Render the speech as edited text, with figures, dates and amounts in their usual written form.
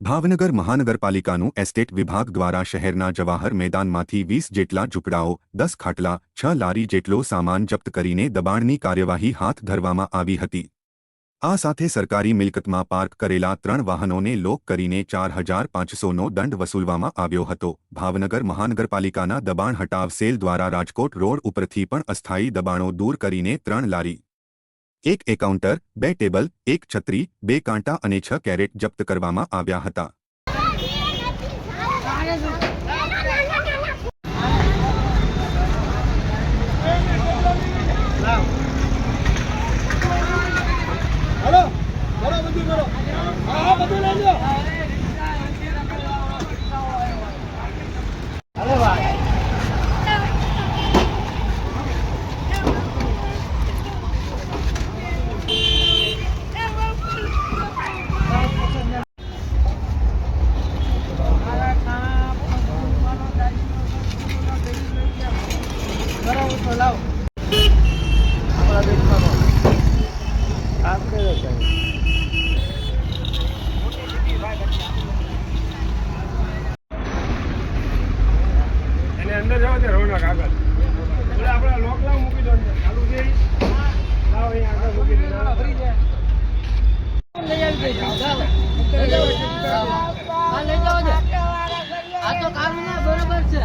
Bhavnagar મહાનગરપાલિકાનું estate વિભાગ દ્વારા શહેરના જવાહર મેદાનમાંથી 20 જેટલા ઝૂંપડાઓ, 10 ખાટલા, 6 લારી જેટલો સામાન જપ્ત કરીને દબાણની કાર્યવાહી હાથ ધરવામાં આવી હતી। આ સાથે સરકારી મિલકતમાં પાર્ક કરેલા 3 વાહનોને લોક કરીને 4500નો દંડ વસૂલવામાં આવ્યો હતો। ભાવનગર મહાનગરપાલિકાના દબાણ હટાવ સેલ દ્વારા રાજકોટ રોડ ઉપરથી પણ અસ્થાયી દબાણો દૂર કરીને 3 લારી, 1 એકાઉન્ટર, 2 ટેબલ, 1 છત્રી, 2 કાંટા અને 6 કેરેટ જપ્ત કરવામાં આવ્યા હતા। અંદર જાવ તે રોનક આગળ એટલે આપણે લોક લાવ મૂકી દો ચાલુ છે લાવ અહીં આગળ મૂકી દો ફરી જાય લઈ આવી જાવ હા લઈ જાવ આ તો કામ ના બરોબર છે